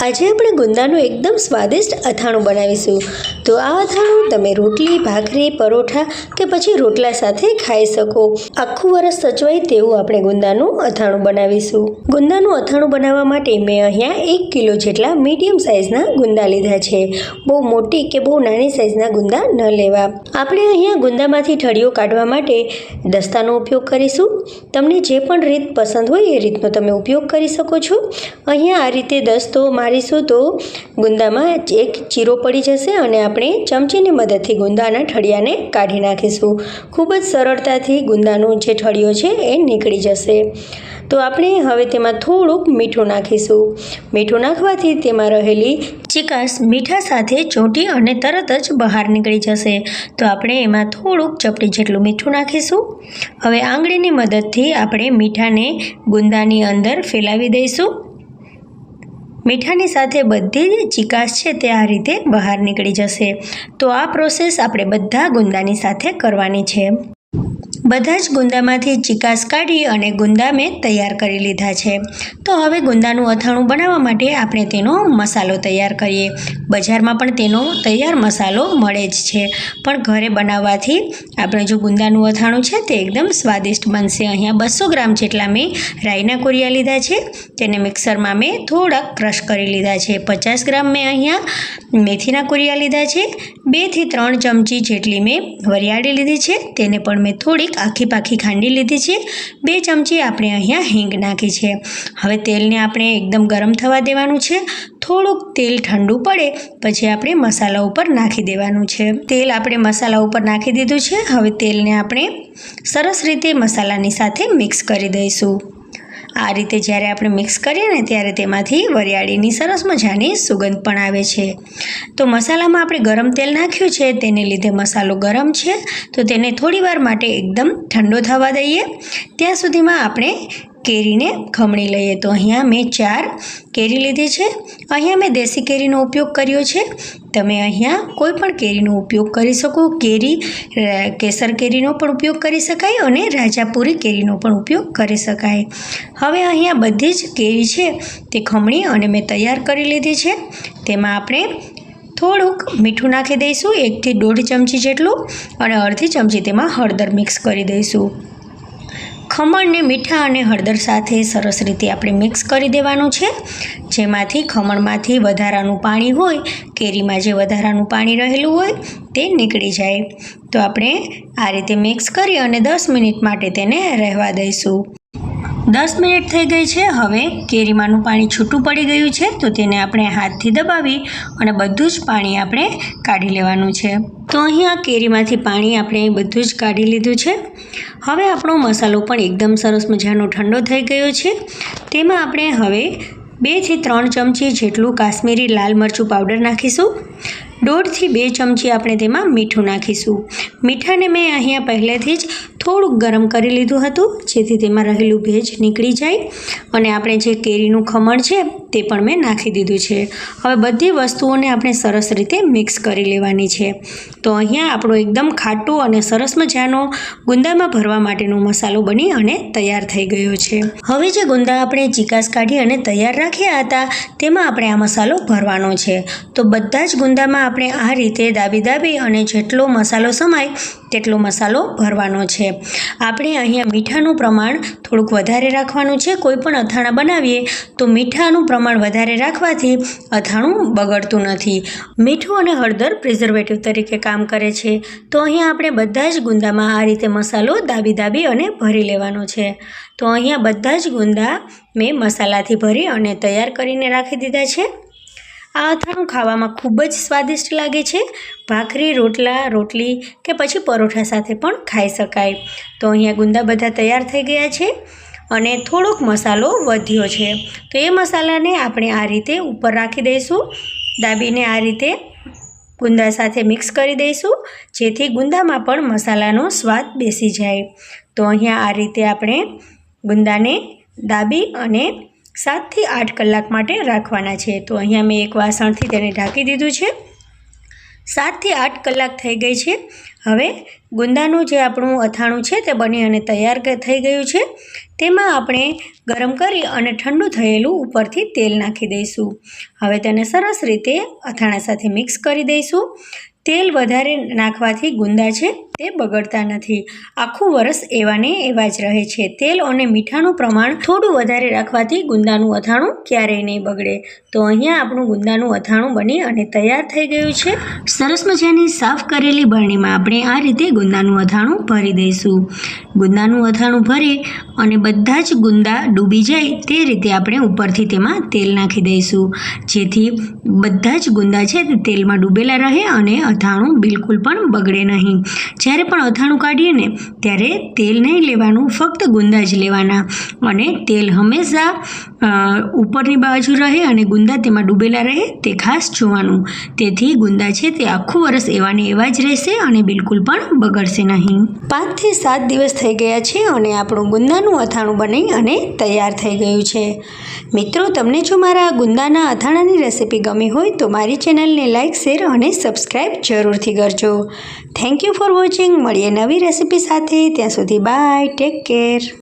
આજે આપણે ગુંદાનું એકદમ સ્વાદિષ્ટ અથાણું બનાવીશું। તો આ અથાણું તમે રોટલી, ભાખરી, પરોઠા કે પછી રોટલા સાથે ખાઈ શકો। આખું વરસ સચવાય તેવું આપણે ગુંદાનું અથાણું બનાવીશું। ગુંદાનું અથાણું બનાવવા માટે મેં અહીંયા 1 કિલો જેટલા મીડિયમ સાઇઝના ગુંદા લીધા છે। બહુ મોટી કે બહુ નાની સાઇઝના ગુંદા ન લેવા। આપણે અહીંયા ગુંદામાંથી ઠળીઓ કાઢવા માટે દસ્તાનો ઉપયોગ કરીશું। તમને જે પણ રીત પસંદ હોય એ રીતનો તમે ઉપયોગ કરી શકો છો। અહીંયા આ રીતે દસ્તો મારીશું તો ગુંદામાં એક ચીરો પડી જશે અને આપણે ચમચીની મદદથી ગુંદાના ઠળિયાને કાઢી નાખીશું। ખૂબ જ સરળતાથી ગુંદાનો જે ઠળિયો છે એ નીકળી જશે। તો આપણે હવે તેમાં થોડુંક મીઠું નાખીશું। મીઠું નાખવાથી તેમાં રહેલી ચીકાશ મીઠા સાથે ચોંટી અને તરત જ બહાર નીકળી જશે। તો આપણે એમાં થોડુંક ચપટી જેટલું મીઠું નાખીશું। હવે આંગળીની મદદથી આપણે મીઠાને ગુંદાની અંદર ફેલાવી દઈશું। મીઠાની સાથે બધી જ ચીકાશ છે તે આ રીતે બહાર નીકળી જશે। તો આ પ્રોસેસ આપણે બધા ગુંદાની સાથે કરવાની છે। બધા જ ગુંદામાંથી ચીકાશ કાઢી અને ગુંદા મેં તૈયાર કરી લીધા છે। તો હવે ગુંદાનું અથાણું બનાવવા માટે આપણે તેનો મસાલો તૈયાર કરીએ। બજારમાં પણ તેનો તૈયાર મસાલો મળે જ છે, પણ ઘરે બનાવવાથી આપણે જો ગુંદાનું અથાણું છે તે એકદમ સ્વાદિષ્ટ બનશે। અહીંયા 200 ગ્રામ જેટલા મેં રાઈના કોરિયા લીધા છે, તેને મિક્સરમાં મેં થોડાક ક્રશ કરી લીધા છે। 50 ગ્રામ મેં અહીંયા મેથીના કોરિયા લીધા છે। 2 થી 3 ચમચી જેટલી મેં વરિયાળી લીધી છે, તેને પણ મેં થોડીક આખી પાખી ખાંડી લીધી છે। 2 ચમચી આપણે અહીંયા હિંગ નાખી છે। હવે તેલને આપણે એકદમ ગરમ થવા દેવાનું છે। થોડુંક તેલ ઠંડુ પડે પછી આપણે મસાલા ઉપર નાખી દેવાનું છે। તેલ આપણે મસાલા ઉપર નાખી દીધું છે। હવે તેલને આપણે સરસ રીતે મસાલાની સાથે મિક્સ કરી દઈશું। આ રીતે જ્યારે આપણે મિક્સ કરીએ ને ત્યારે તેમાંથી વરિયાળીની સરસ મજાની સુગંધ પણ આવે છે। તો મસાલામાં આપણે ગરમ તેલ નાખ્યું છે, તેને લીધે મસાલો ગરમ છે, તો તેને થોડીવાર માટે એકદમ ઠંડો થવા દઈએ। ત્યાં સુધીમાં આપણે કેરીને ખમણી લઈએ। તો અહીંયા મેં 4 કેરી લીધી છે। અહીંયા મેં દેશી કેરીનો ઉપયોગ કર્યો છે। તમે અહીંયા કોઈ પણ કેરીનો ઉપયોગ કરી શકો। કેસર કેરીનો પણ ઉપયોગ કરી શકાય અને રાજાપુરી કેરીનો પણ ઉપયોગ કરી શકાય। હવે અહીંયા બધી જ કેરી છે તે ખમણી અને મેં તૈયાર કરી લીધી છે। તેમાં આપણે થોડુંક મીઠું નાખી દઈશું, 1 થી 1.5 ચમચી જેટલું, અને અડધી ચમચી તેમાં હળદર મિક્સ કરી દઈશું। ખમણને મીઠા અને હળદર સાથે સરસ રીતે આપણે મિક્સ કરી દેવાનું છે, જેમાંથી ખમણમાંથી વધારાનું પાણી હોય, કેરીમાં જે વધારાનું પાણી રહેલું હોય તે નીકળી જાય। તો આપણે આ રીતે મિક્સ કરી અને 10 મિનિટ માટે તેને રહેવા દઈશું। 10 મિનિટ થઈ ગઈ છે। હવે કેરીમાંનું પાણી છૂટું પડી ગયું છે, તો તેને આપણે હાથથી દબાવી અને બધું જ પાણી આપણે કાઢી લેવાનું છે। તો અહીંયા કેરીમાંથી પાણી આપણે બધું જ કાઢી લીધું છે। હવે આપણો મસાલો પણ એકદમ સરસ મજાનો ઠંડો થઈ ગયો છે। તેમાં આપણે હવે 2 થી 3 ચમચી જેટલું કાશ્મીરી લાલ મરચું પાવડર નાખીશું। 1.5 થી 2 ચમચી આપણે તેમાં મીઠું નાખીશું। મીઠાને મેં અહીંયા પહેલેથી જ થોડુંક ગરમ કરી લીધું હતું, જેથી તેમાં રહેલું ભેજ નીકળી જાય, અને આપણે જે કેરીનું ખમણ છે તે પણ મેં નાખી દીધું છે। હવે બધી વસ્તુઓને આપણે સરસ રીતે મિક્સ કરી લેવાની છે। તો અહીંયા આપણો એકદમ ખાટો અને સરસ મજાનો ગુંદામાં ભરવા માટેનો મસાલો બની અને તૈયાર થઈ ગયો છે। હવે જે ગુંદા આપણે ચીકાશ કાઢી અને તૈયાર રાખ્યા હતા તેમાં આપણે આ મસાલો ભરવાનો છે। તો બધા જ ગુંદામાં આપણે આ રીતે દાબી અને જેટલો મસાલો સમાય તેટલો મસાલો ભરવાનો છે। આપણે અહીંયા મીઠાનું પ્રમાણ થોડુંક વધારે રાખવાનું છે। કોઈ પણ અથાણા બનાવીએ તો મીઠાનું પ્રમાણ વધારે રાખવાથી અથાણું બગડતું નથી। મીઠું અને હળદર પ્રિઝર્વેટિવ તરીકે કામ કરે છે। તો અહીંયા આપણે બધા જ ગુંદામાં આ રીતે મસાલો દાબી અને ભરી લેવાનો છે। તો અહીંયા બધા જ ગુંદા મેં મસાલાથી ભરી અને તૈયાર કરીને રાખી દીધા છે। આ અથાણું ખાવામાં ખૂબ જ સ્વાદિષ્ટ લાગે છે। ભાખરી, રોટલા, રોટલી કે પછી પરોઠા સાથે પણ ખાઈ શકાય। તો અહીંયા ગુંદા બધા તૈયાર થઈ ગયા છે અને થોડોક મસાલો વધ્યો છે, તો એ મસાલાને આપણે આ રીતે ઉપર રાખી દઈશું। દાબીને આ રીતે ગુંદા સાથે મિક્સ કરી દઈશું, જેથી ગુંદામાં પણ મસાલાનો સ્વાદ બેસી જાય। તો અહીંયા આ રીતે આપણે ગુંદાને દાબી અને 7 થી 8 કલાક માટે રાખવાના છે। તો અહીંયા મેં એક વાસણથી તેને ઢાંકી દીધું છે। 7 થી 8 કલાક થઈ ગઈ છે હવે ગુંદાનું જે આપણું અથાણું છે તે બની અને તૈયાર થઈ ગયું છે. તેમાં આપણે ગરમ કરી અને ઠંડુ થયેલું ઉપરથી તેલ નાખી દઈશું. હવે તેને સરસ રીતે અથાણા સાથે મિક્સ કરી દઈશું. તેલ વધારે નાખવાથી ગુંદા છે તે બગડતા નથી, આખું વરસ એવાને એવા જ રહે છે. તેલ અને મીઠાનું પ્રમાણ થોડું વધારે રાખવાથી ગુંદાનું અથાણું ક્યારેય નહીં બગડે. તો અહીંયા આપણું ગુંદાનું અથાણું બની અને તૈયાર થઈ ગયું છે. સરસ મજાની સાફ કરેલી બરણીમાં આપણે આ રીતે ગુંદાનું અથાણું ભરી દઈશું. ગુંદાનું અથાણું ભરી અને બધા જ ગુંદા ડૂબી જાય તે રીતે આપણે ઉપરથી તેમાં તેલ નાખી દઈશું, જેથી બધા જ ગુંદા છે તે તેલમાં ડૂબેલા રહે અને અથાણું બિલકુલ પણ બગડે નહીં. જ્યારે પણ અથાણું કાઢીએ ને ત્યારે તેલ નહીં લેવાનું, ફક્ત ગુંદા જ લેવાના અને તેલ હંમેશા ઉપરની બાજુ રહે અને ગુંદા તેમાં ડૂબેલા રહે તે ખાસ જોવાનું. તેથી ગુંદા છે તે આખું વરસ એવાને એવા જ રહેશે અને બિલકુલ પણ બગડશે નહીં. 5 થી 7 દિવસ થઈ ગયા છે અને આપણું ગુંદાનું અથાણું બની અને તૈયાર થઈ ગયું છે. મિત્રો, તમને જો મારા ગુંદાના અથાણાની રેસીપી ગમી હોય તો મારી ચેનલને લાઇક, શેર અને સબસ્ક્રાઈબ જરૂરથી કરજો. Thank you for watching. મળીએ નવી રેસીપી સાથે. ત્યાં સુધી બાય, ટેક કેર.